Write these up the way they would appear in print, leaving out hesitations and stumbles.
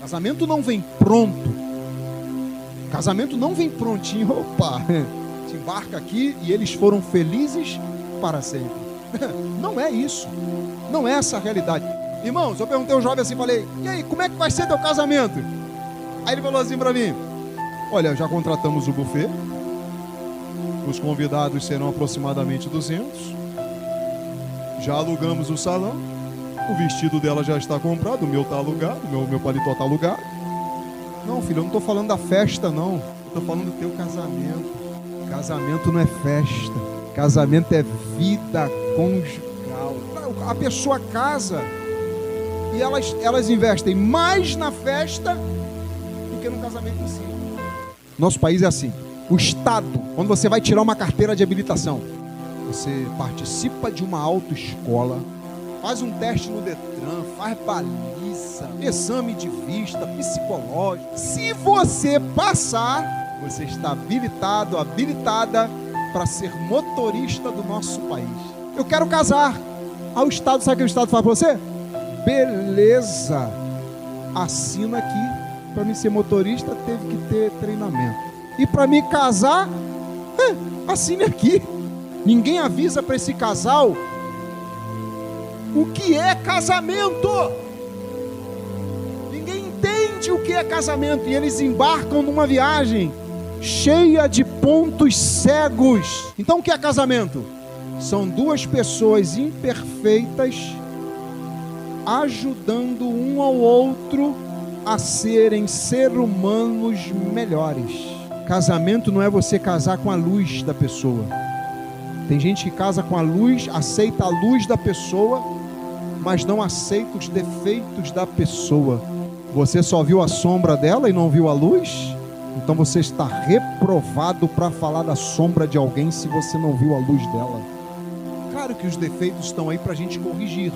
Casamento não vem pronto. Casamento não vem prontinho. Opa, se embarca aqui e eles foram felizes para sempre. Não é isso. Não é essa a realidade. Irmãos, eu perguntei ao jovem assim, falei: e aí, como é que vai ser teu casamento? Aí ele falou assim para mim: olha, já contratamos o buffet. Os convidados serão aproximadamente 200. Já alugamos o salão. O vestido dela já está comprado, o meu está alugado, meu paletó está alugado. Não, filho, eu não estou falando da festa, não. Eu estou falando do teu casamento. Casamento não é festa. Casamento é vida conjugal. A pessoa casa e elas investem mais na festa do que no casamento em si. Nosso país é assim. O Estado, quando você vai tirar uma carteira de habilitação, você participa de uma autoescola, faz um teste no Detran, faz baliza, exame de vista, psicológico. Se você passar, você está habilitado, habilitada para ser motorista do nosso país. Eu quero casar. O Estado, sabe o que o Estado fala para você? Beleza, assina aqui. Para mim ser motorista teve que ter treinamento. E para mim casar, assine aqui. Ninguém avisa para esse casal o que é casamento. Ninguém entende o que é casamento. E eles embarcam numa viagem cheia de pontos cegos. Então o que é casamento? São duas pessoas imperfeitas ajudando um ao outro a serem seres humanos melhores. Casamento não é você casar com a luz da pessoa. Tem gente que casa com a luz, aceita a luz da pessoa, mas não aceita os defeitos da pessoa. Você só viu a sombra dela e não viu a luz? Então você está reprovado para falar da sombra de alguém se você não viu a luz dela. Claro que os defeitos estão aí para a gente corrigir,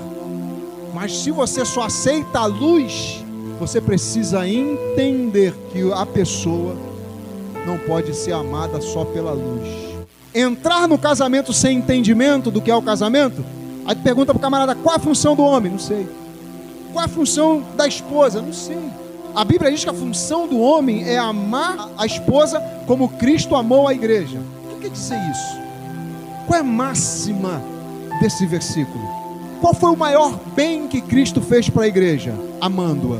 mas se você só aceita a luz, você precisa entender que a pessoa não pode ser amada só pela luz. Entrar no casamento sem entendimento do que é o casamento, aí pergunta para o camarada: qual a função do homem? Não sei. Qual a função da esposa? Não sei. A Bíblia diz que a função do homem é amar a esposa como Cristo amou a igreja. O que quer dizer isso? Qual é a máxima desse versículo? Qual foi o maior bem que Cristo fez para a igreja? Amando-a.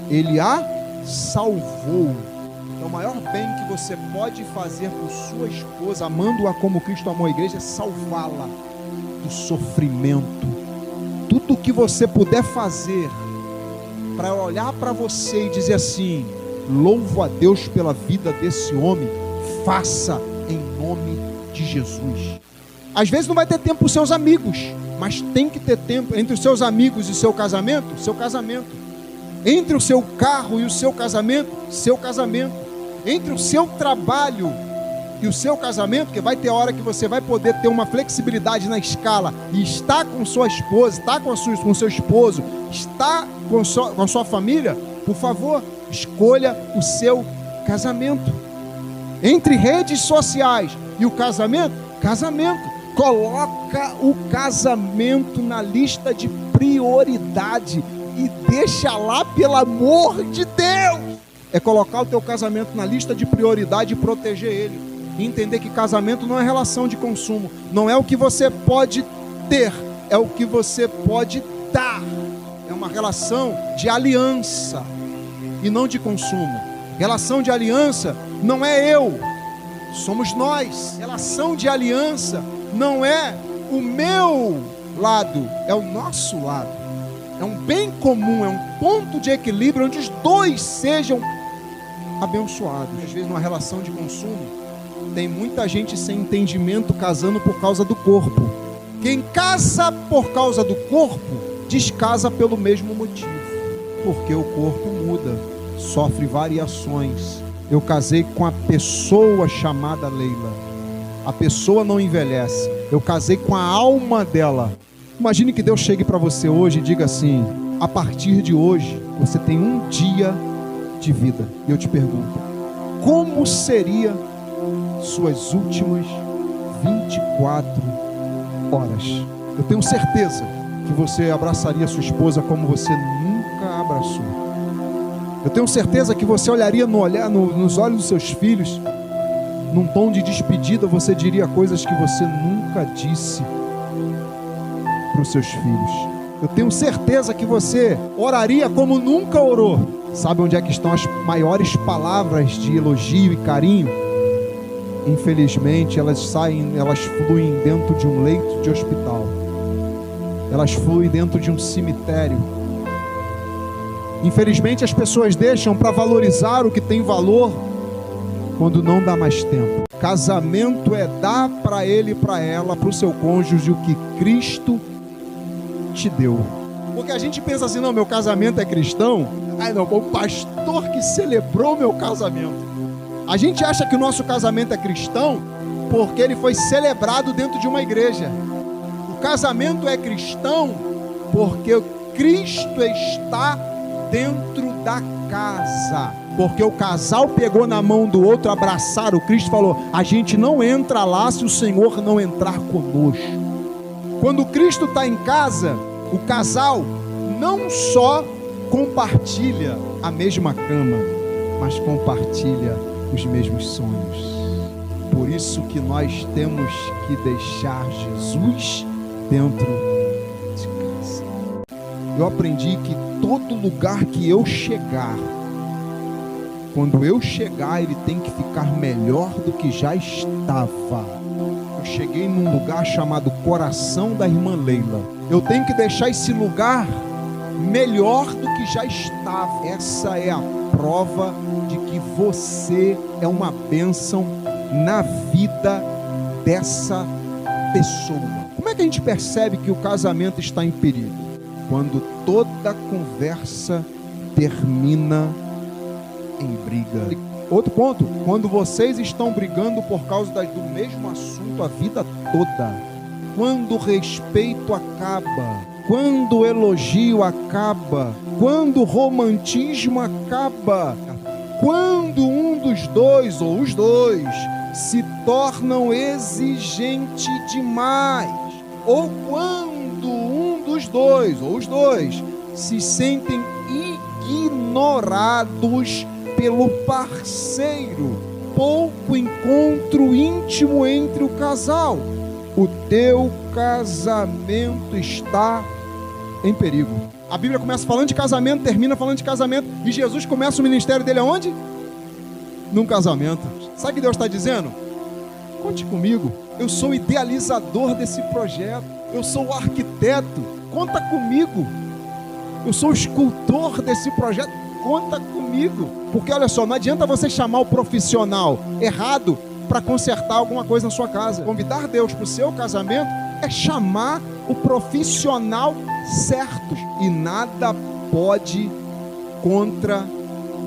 Ele a salvou. Então, o maior bem que você pode fazer por sua esposa, amando-a como Cristo amou a igreja, é salvá-la do sofrimento. Tudo o que você puder fazer para olhar para você e dizer assim: louvo a Deus pela vida desse homem, faça em nome de Jesus. Às vezes não vai ter tempo para os seus amigos, mas tem que ter tempo entre os seus amigos e o seu casamento, seu casamento. Entre o seu carro e o seu casamento, seu casamento. Entre o seu trabalho e o seu casamento, que vai ter hora que você vai poder ter uma flexibilidade na escala e estar com sua esposa, estar com seu esposo, estar com a sua família. Por favor, escolha o seu casamento. Entre redes sociais e o casamento, casamento. Coloca o casamento na lista de prioridade e deixa lá, pelo amor de Deus. É colocar o teu casamento na lista de prioridade e proteger ele. E entender que casamento não é relação de consumo. Não é o que você pode ter, é o que você pode dar. É uma relação de aliança e não de consumo. Relação de aliança não é eu, somos nós. Relação de aliança não é o meu lado, é o nosso lado. É um bem comum, é um ponto de equilíbrio onde os dois sejam abençoados. Às vezes, numa relação de consumo, tem muita gente sem entendimento casando por causa do corpo. Quem casa por causa do corpo, descasa pelo mesmo motivo. Porque o corpo muda, sofre variações. Eu casei com a pessoa chamada Leila. A pessoa não envelhece. Eu casei com a alma dela. Imagine que Deus chegue para você hoje e diga assim: a partir de hoje, você tem um dia de vida. E eu te pergunto: como seria suas últimas 24 horas? Eu tenho certeza que você abraçaria sua esposa como você nunca abraçou. Eu tenho certeza que você olharia nos olhos dos seus filhos, num tom de despedida, você diria coisas que você nunca disse para os seus filhos. Eu tenho certeza que você oraria como nunca orou. Sabe onde é que estão as maiores palavras de elogio e carinho? Infelizmente, elas fluem dentro de um leito de hospital. Elas fluem dentro de um cemitério. Infelizmente, as pessoas deixam para valorizar o que tem valor quando não dá mais tempo. Casamento é dar para ele e para ela, para o seu cônjuge, o que Cristo te deu. Porque a gente pensa assim, não, meu casamento é cristão. Ai não, o pastor que celebrou meu casamento. A gente acha que o nosso casamento é cristão porque ele foi celebrado dentro de uma igreja. O casamento é cristão porque Cristo está dentro da casa. Porque o casal pegou na mão do outro, abraçaram. Cristo falou, a gente não entra lá se o Senhor não entrar conosco. Quando Cristo está em casa, o casal não só compartilha a mesma cama, mas compartilha os mesmos sonhos. Por isso que nós temos que deixar Jesus dentro de casa. Eu aprendi que todo lugar que eu chegar, quando eu chegar, ele tem que ficar melhor do que já estava. Eu cheguei num lugar chamado Coração da Irmã Leila. Eu tenho que deixar esse lugar melhor do que já estava. Essa é a prova de que você é uma bênção na vida dessa pessoa. Como é que a gente percebe que o casamento está em perigo? Quando toda conversa termina em briga. Outro ponto, quando vocês estão brigando por causa do mesmo assunto a vida toda. Quando o respeito acaba, quando o elogio acaba, quando o romantismo acaba, quando um dos dois ou os dois se tornam exigente demais, ou quando um dos dois ou os dois se sentem ignorados pelo parceiro, pouco encontro íntimo entre o casal, o teu casamento está em perigo. A Bíblia começa falando de casamento, termina falando de casamento, e Jesus começa o ministério dele aonde? Num casamento. Sabe o que Deus está dizendo? Conte comigo, eu sou o idealizador desse projeto, eu sou o arquiteto, conta comigo. Eu sou o escultor desse projeto, conta comigo. Porque olha só, não adianta você chamar o profissional errado para consertar alguma coisa na sua casa. Convidar Deus para o seu casamento é chamar o profissional certo. E nada pode contra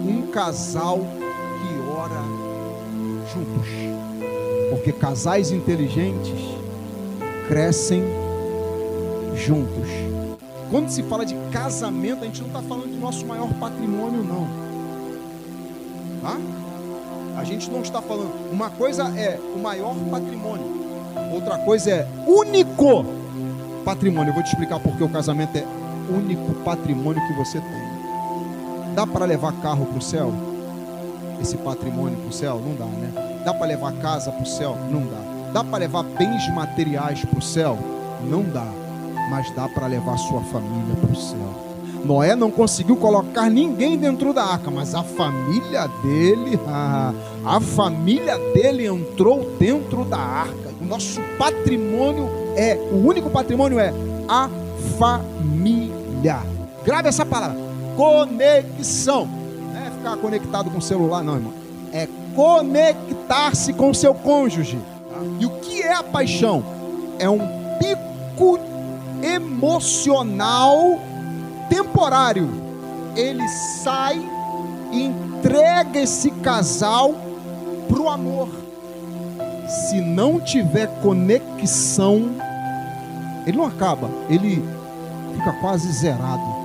um casal que ora juntos. Porque casais inteligentes crescem juntos. Quando se fala de casamento, a gente não está falando do nosso maior patrimônio, não. Tá? A gente não está falando. Uma coisa é o maior patrimônio, outra coisa é único patrimônio. Eu vou te explicar porque o casamento é único patrimônio que você tem. Dá para levar carro para o céu? Esse patrimônio para o céu? Não dá, né? Dá para levar casa para o céu? Não dá. Dá para levar bens materiais para o céu? Não dá. Mas dá para levar sua família para o céu. Noé não conseguiu colocar ninguém dentro da arca, mas a família dele entrou dentro da arca. O nosso patrimônio o único patrimônio é a família. Grave essa palavra, conexão. Não é ficar conectado com o celular, não, irmão. É conectar-se com o seu cônjuge. E o que é a paixão? É um pico emocional temporário. Ele sai e entrega esse casal para o amor. Se não tiver conexão, ele não acaba, ele fica quase zerado.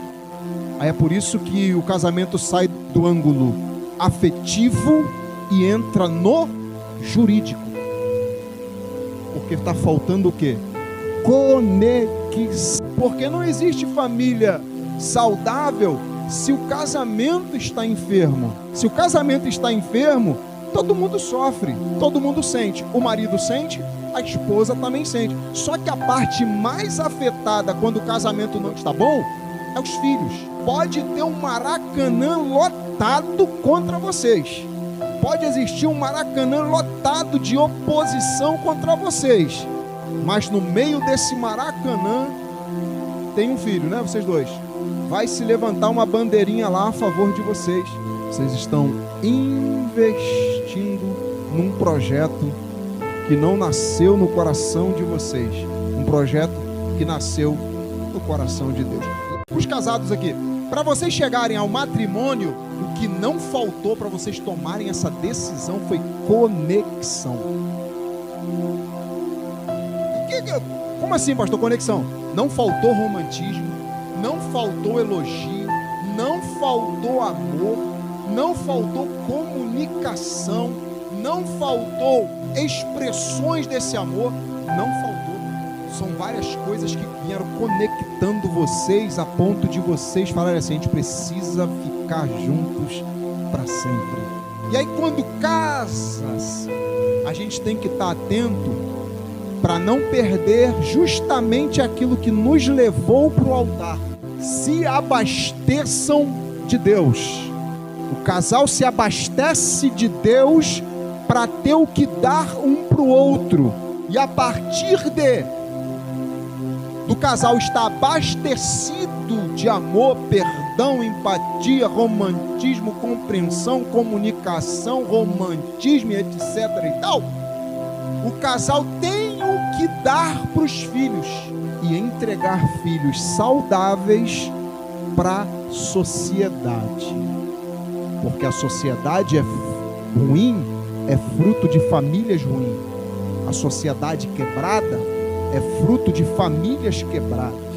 Aí é por isso que o casamento sai do ângulo afetivo e entra no jurídico. Porque está faltando o quê? Conexão. Porque não existe família saudável se o casamento está enfermo. Se o casamento está enfermo, todo mundo sofre, todo mundo sente. O marido sente, a esposa também sente. Só que a parte mais afetada quando o casamento não está bom é os filhos. Pode ter um Maracanã lotado contra vocês. Pode existir um Maracanã lotado de oposição contra vocês. Mas no meio desse Maracanã tem um filho, né? Vocês dois. Vai se levantar uma bandeirinha lá a favor de vocês. Vocês estão investindo num projeto que não nasceu no coração de vocês. Um projeto que nasceu no coração de Deus. Os casados aqui, para vocês chegarem ao matrimônio, o que não faltou para vocês tomarem essa decisão foi conexão. Como assim, pastor, conexão? Não faltou romantismo, não faltou elogio, não faltou amor, não faltou comunicação, não faltou expressões desse amor, não faltou. São várias coisas que vieram conectando vocês a ponto de vocês falarem assim: a gente precisa ficar juntos para sempre. E aí quando casas, a gente tem que estar atento para não perder justamente aquilo que nos levou para o altar. Se abasteçam de Deus. O casal se abastece de Deus para ter o que dar um para o outro. E a partir do casal estar abastecido de amor, perdão, empatia, romantismo, compreensão, comunicação, romantismo, etc. e tal, o casal tem o que dar para os filhos e entregar filhos saudáveis para a sociedade. Porque a sociedade é ruim, é fruto de famílias ruins. A sociedade quebrada é fruto de famílias quebradas.